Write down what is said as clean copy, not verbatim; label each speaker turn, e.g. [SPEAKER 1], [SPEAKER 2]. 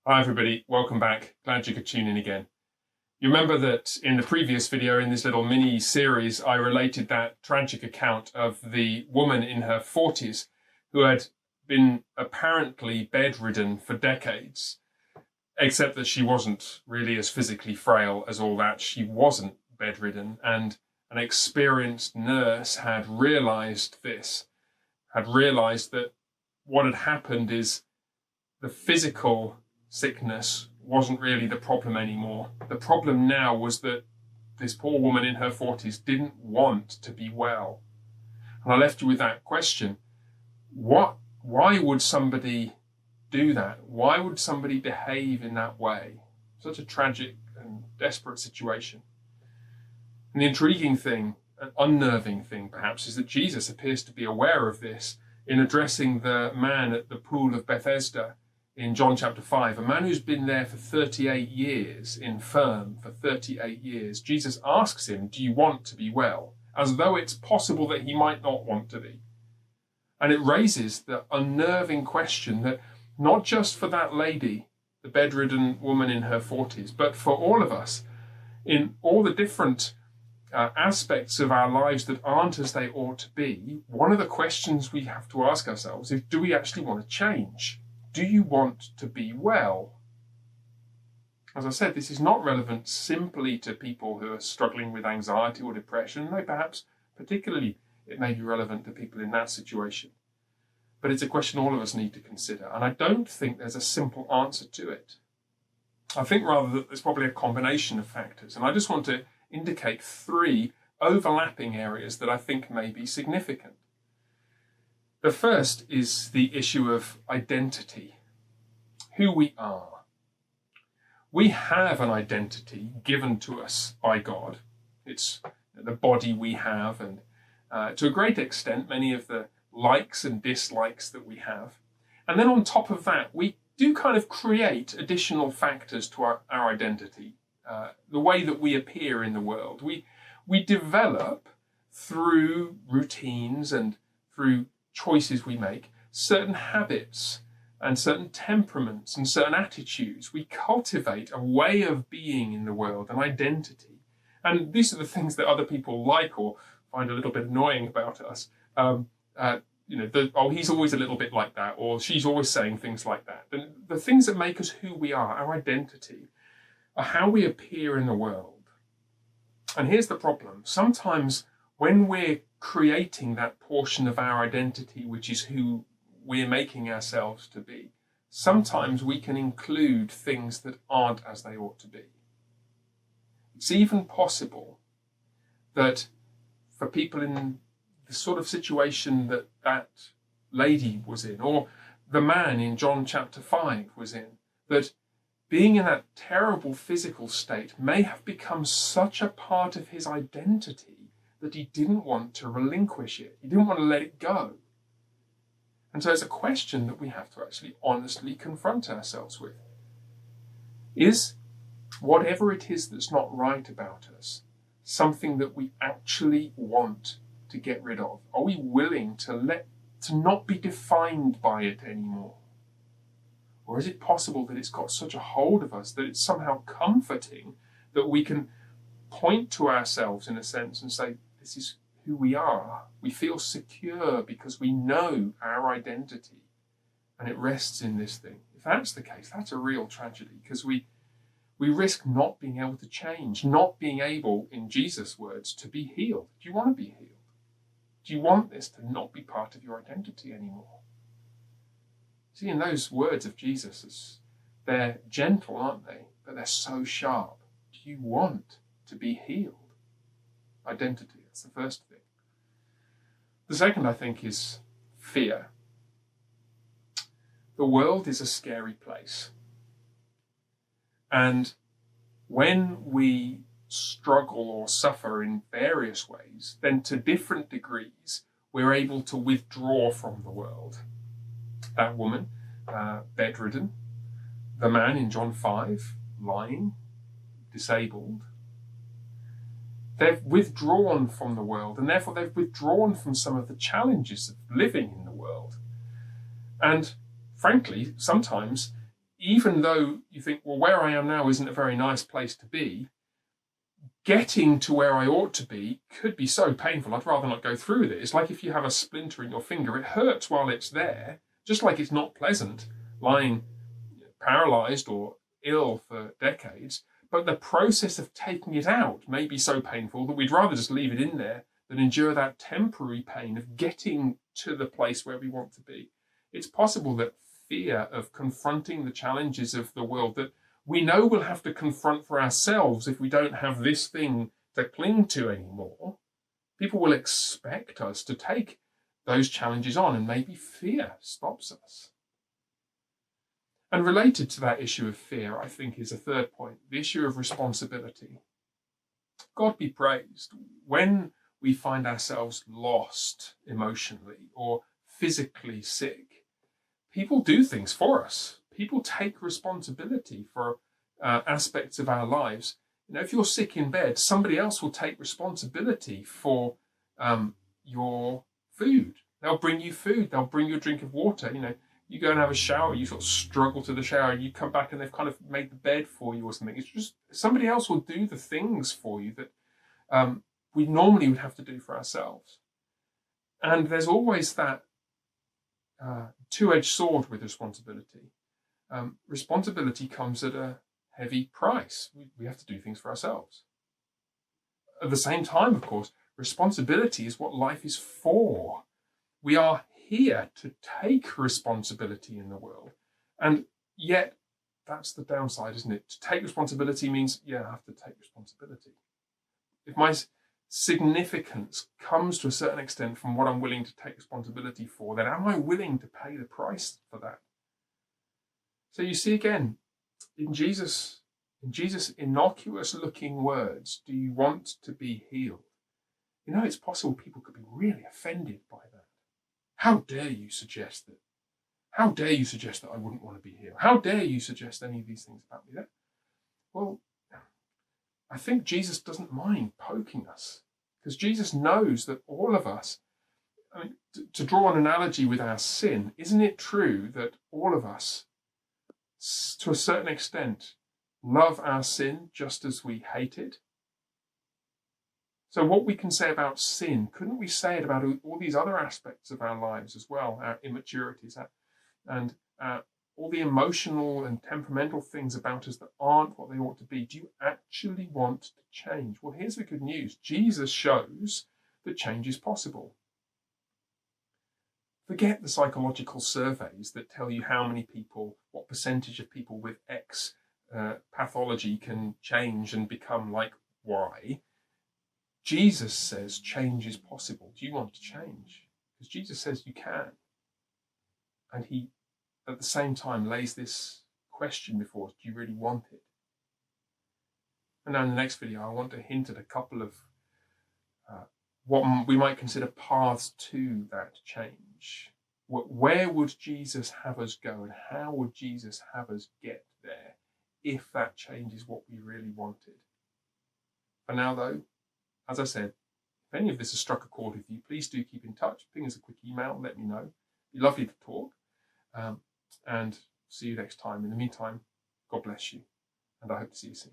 [SPEAKER 1] Hi everybody, welcome back. Glad you could tune in again. You remember that in the previous video, in this little mini series, I related that tragic account of the woman in her 40s who had been apparently bedridden for decades, except that she wasn't really as physically frail as all that. She wasn't bedridden, and an experienced nurse had realized this, had realized that what had happened is the physical sickness wasn't really the problem anymore. The problem now was that this poor woman in her 40s didn't want to be well. And I left you with that question. Why would somebody do that? Why would somebody behave in that way? Such a tragic and desperate situation. And the intriguing thing, an unnerving thing perhaps, is that Jesus appears to be aware of this in addressing the man at the pool of Bethesda in John chapter 5, a man who's been there for 38 years, infirm for 38 years. Jesus asks him, do you want to be well? As though it's possible that he might not want to be. And it raises the unnerving question that not just for that lady, the bedridden woman in her 40s, but for all of us, in all the different aspects of our lives that aren't as they ought to be, one of the questions we have to ask ourselves is, do we actually want to change? Do you want to be well? As I said, this is not relevant simply to people who are struggling with anxiety or depression, though perhaps particularly it may be relevant to people in that situation. But it's a question all of us need to consider, and I don't think there's a simple answer to it. I think rather that there's probably a combination of factors, and I just want to indicate three overlapping areas that I think may be significant. The first is the issue of identity, who we are. We have an identity given to us by God. It's the body we have, and to a great extent, many of the likes and dislikes that we have. And then on top of that, we do kind of create additional factors to our identity, the way that we appear in the world. We develop through routines and through choices we make, certain habits and certain temperaments and certain attitudes. We cultivate a way of being in the world, an identity. And these are the things that other people like or find a little bit annoying about us. He's always a little bit like that, or she's always saying things like that. And the things that make us who we are, our identity, are how we appear in the world. And here's the problem. Sometimes when we're creating that portion of our identity, which is who we're making ourselves to be, sometimes we can include things that aren't as they ought to be. It's even possible that for people in the sort of situation that that lady was in, or the man in John chapter 5 was in, that being in that terrible physical state may have become such a part of his identity that he didn't want to relinquish it. He didn't want to let it go. And so it's a question that we have to actually honestly confront ourselves with. Is whatever it is that's not right about us something that we actually want to get rid of? Are we willing to not be defined by it anymore? Or is it possible that it's got such a hold of us that it's somehow comforting that we can point to ourselves in a sense and say, this is who we are. We feel secure because we know our identity and it rests in this thing. If that's the case, that's a real tragedy, because we risk not being able to change, not being able, in Jesus' words, to be healed. Do you want to be healed? Do you want this to not be part of your identity anymore? See, in those words of Jesus, they're gentle, aren't they? But they're so sharp. Do you want to be healed? Identity, that's the first thing. The second, I think, is fear. The world is a scary place. And when we struggle or suffer in various ways, then to different degrees, we're able to withdraw from the world. That woman, bedridden. The man in John 5, lying, disabled. They've withdrawn from the world, and therefore they've withdrawn from some of the challenges of living in the world. And frankly, sometimes even though you think, well, where I am now isn't a very nice place to be, getting to where I ought to be could be so painful. I'd rather not go through with it. It's like if you have a splinter in your finger, it hurts while it's there, just like it's not pleasant lying paralyzed or ill for decades. But the process of taking it out may be so painful that we'd rather just leave it in there than endure that temporary pain of getting to the place where we want to be. It's possible that fear of confronting the challenges of the world that we know we'll have to confront for ourselves if we don't have this thing to cling to anymore, people will expect us to take those challenges on, and maybe fear stops us. And related to that issue of fear, I think, is a third point, the issue of responsibility. God be praised, when we find ourselves lost emotionally or physically sick, people do things for us. People take responsibility for aspects of our lives. You know, if you're sick in bed, somebody else will take responsibility for your food. They'll bring you food. They'll bring you a drink of water. You know, you go and have a shower, you sort of struggle to the shower, and you come back and they've kind of made the bed for you or something. It's just somebody else will do the things for you that we normally would have to do for ourselves. And there's always that two-edged sword with responsibility. Responsibility comes at a heavy price. We have to do things for ourselves. At the same time, of course, responsibility is what life is for. We are here to take responsibility in the world. And yet, that's the downside, isn't it? To take responsibility means, yeah, I have to take responsibility. If my significance comes to a certain extent from what I'm willing to take responsibility for, then am I willing to pay the price for that? So you see again, in Jesus' innocuous looking words, do you want to be healed? You know, it's possible people could be really offended by that. How dare you suggest that? How dare you suggest that I wouldn't want to be healed? How dare you suggest any of these things about me? Well, I think Jesus doesn't mind poking us, because Jesus knows that all of us, I mean, to draw an analogy with our sin, isn't it true that all of us, to a certain extent, love our sin just as we hate it? So what we can say about sin, couldn't we say it about all these other aspects of our lives as well, our immaturities and all the emotional and temperamental things about us that aren't what they ought to be? Do you actually want to change? Well, here's the good news. Jesus shows that change is possible. Forget the psychological surveys that tell you how many people, what percentage of people with X pathology can change and become like Y. Jesus says change is possible. Do you want to change? Because Jesus says you can. And he, at the same time, lays this question before us. Do you really want it? And now in the next video, I want to hint at a couple of what we might consider paths to that change. Where would Jesus have us go, and how would Jesus have us get there if that change is what we really wanted? For now, though, as I said, if any of this has struck a chord with you, please do keep in touch. Ping us a quick email, let me know. It'd be lovely to talk. And see you next time. In the meantime, God bless you, and I hope to see you soon.